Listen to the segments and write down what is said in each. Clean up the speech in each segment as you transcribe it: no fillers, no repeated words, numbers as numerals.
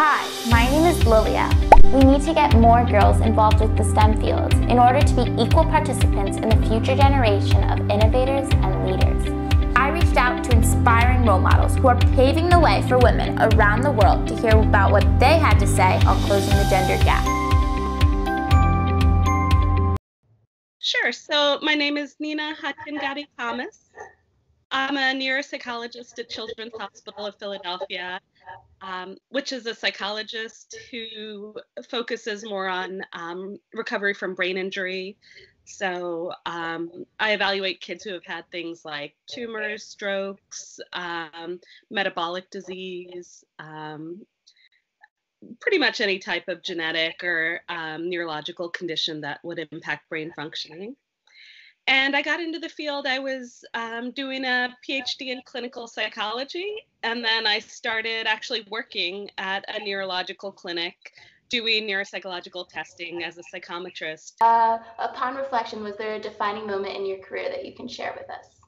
Hi, my name is Lilia. We need to get more girls involved with the STEM fields in order to be equal participants in the future generation of innovators and leaders. I reached out to inspiring role models who are paving the way for women around the world to hear about what they had to say on closing the gender gap. Sure. So my name is Nina Hatkin Thomas. I'm a neuropsychologist at Children's Hospital of Philadelphia, which is a psychologist who focuses more on recovery from brain injury. So I evaluate kids who have had things like tumors, strokes, metabolic disease, pretty much any type of genetic or neurological condition that would impact brain functioning. And I got into the field. I was doing a Ph.D. in clinical psychology, and then I started actually working at a neurological clinic doing neuropsychological testing as a psychometrist. Upon reflection, was there a defining moment in your career that you can share with us?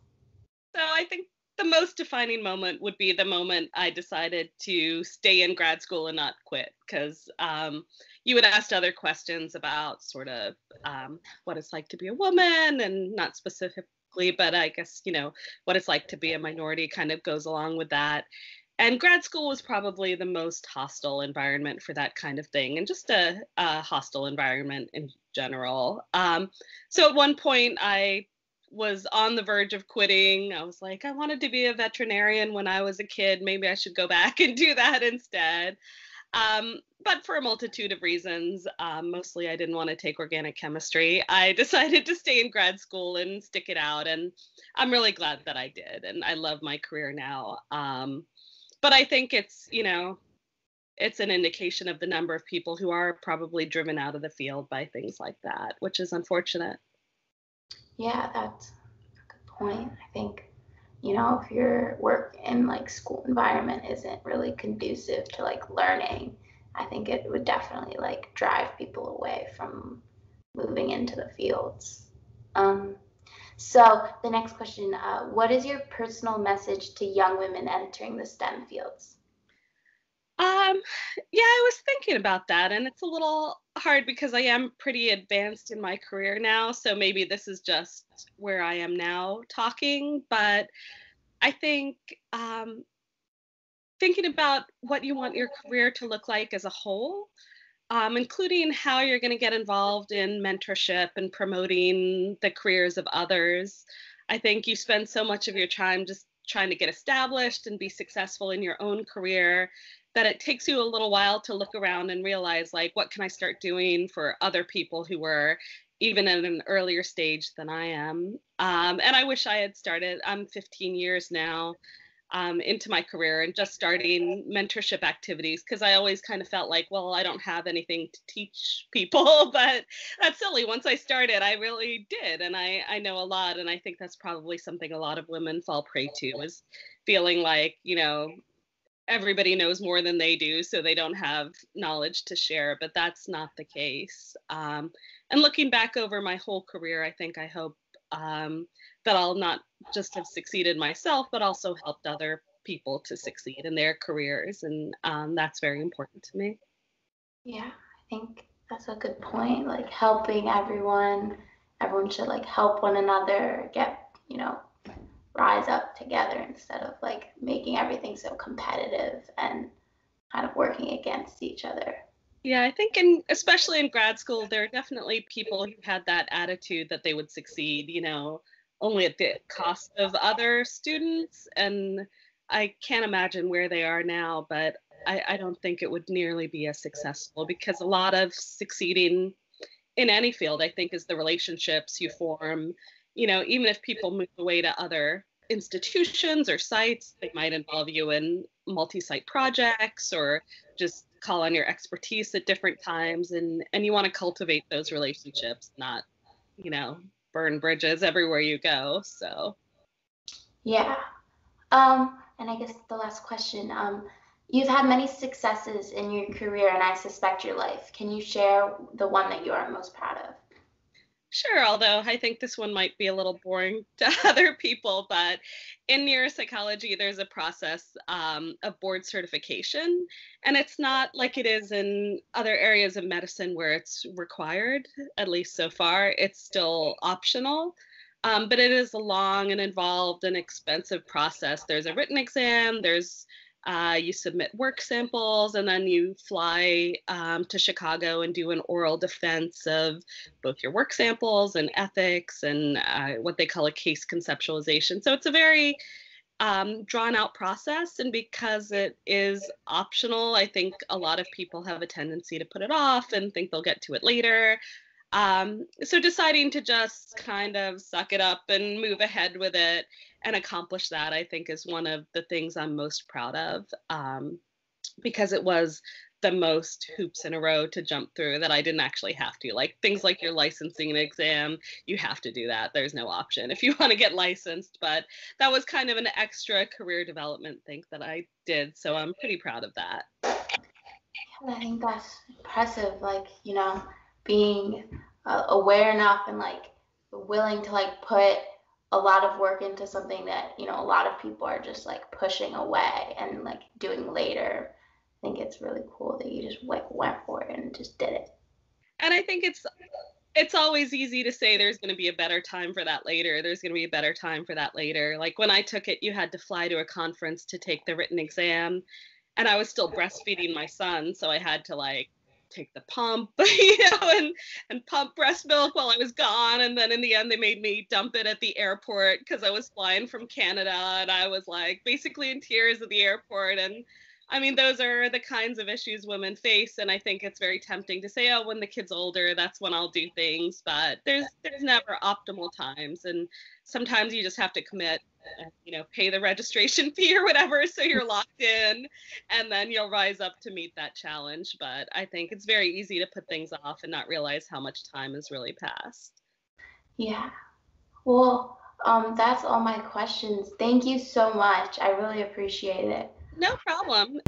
So I think the most defining moment would be the moment I decided to stay in grad school and not quit, because you had asked other questions about sort of what it's like to be a woman, and not specifically, but I guess, what it's like to be a minority kind of goes along with that. And grad school was probably the most hostile environment for that kind of thing, and just a hostile environment in general. So at one point, I was on the verge of quitting. I was like, I wanted to be a veterinarian when I was a kid. Maybe I should go back and do that instead. But for a multitude of reasons, mostly I didn't want to take organic chemistry, I decided to stay in grad school and stick it out. And I'm really glad that I did. And I love my career now. But I think it's an indication of the number of people who are probably driven out of the field by things like that, which is unfortunate. Yeah, that's a good point. I think, if your work in school environment isn't really conducive to learning, I think it would definitely drive people away from moving into the fields. So the next question, what is your personal message to young women entering the STEM fields? Yeah, I was thinking about that, and it's a little hard because I am pretty advanced in my career now, so maybe this is just where I am now talking. But I think thinking about what you want your career to look like as a whole, including how you're going to get involved in mentorship and promoting the careers of others. I think you spend so much of your time just trying to get established and be successful in your own career that it takes you a little while to look around and realize, what can I start doing for other people who were even at an earlier stage than I am. And I wish I had started. I'm 15 years now into my career and just starting mentorship activities, because I always kind of felt like, well, I don't have anything to teach people. But that's silly. Once I started, I really did. And I know a lot. And I think that's probably something a lot of women fall prey to, is feeling like, everybody knows more than they do, so they don't have knowledge to share. But that's not the case. And looking back over my whole career, I hope that I'll not just have succeeded myself, but also helped other people to succeed in their careers. And that's very important to me. Yeah, I think that's a good point. Helping everyone should help one another get, rise up together instead of making everything so competitive and kind of working against each other. Yeah, I think especially in grad school, there are definitely people who had that attitude that they would succeed, only at the cost of other students. And I can't imagine where they are now, but I don't think it would nearly be as successful, because a lot of succeeding in any field, I think, is the relationships you form. Even if people move away to other institutions or sites, they might involve you in multi-site projects or just call on your expertise at different times. And you want to cultivate those relationships, not, burn bridges everywhere you go. So. Yeah. And I guess the last question, you've had many successes in your career, and I suspect your life. Can you share the one that you are most proud of? Sure, although I think this one might be a little boring to other people, but in neuropsychology, there's a process of board certification, and it's not like it is in other areas of medicine where it's required, at least so far. It's still optional, but it is a long and involved and expensive process. There's a written exam, you submit work samples, and then you fly to Chicago and do an oral defense of both your work samples and ethics and what they call a case conceptualization. So it's a very drawn out process. And because it is optional, I think a lot of people have a tendency to put it off and think they'll get to it later. So deciding to just kind of suck it up and move ahead with it and accomplish that, I think, is one of the things I'm most proud of, because it was the most hoops in a row to jump through that I didn't actually have to. Like things like your licensing and exam, you have to do that. There's no option if you want to get licensed. But that was kind of an extra career development thing that I did. So I'm pretty proud of that. I think that's impressive. Like, being aware enough and like willing to like put a lot of work into something that, a lot of people are just like pushing away and like doing later. I think it's really cool that you just went for it and just did it. And I think it's always easy to say there's going to be a better time for that later. There's going to be a better time for that later. Like when I took it, you had to fly to a conference to take the written exam, and I was still breastfeeding my son, so I had to like take the pump, and pump breast milk while I was gone. And then in the end, they made me dump it at the airport because I was flying from Canada, and I was like basically in tears at the airport. And I mean, those are the kinds of issues women face, and I think it's very tempting to say, "Oh, when the kid's older, that's when I'll do things." But there's never optimal times, and sometimes you just have to commit, pay the registration fee or whatever, so you're locked in, and then you'll rise up to meet that challenge. But I think it's very easy to put things off and not realize how much time has really passed. Yeah. Well, that's all my questions. Thank you so much. I really appreciate it. No problem.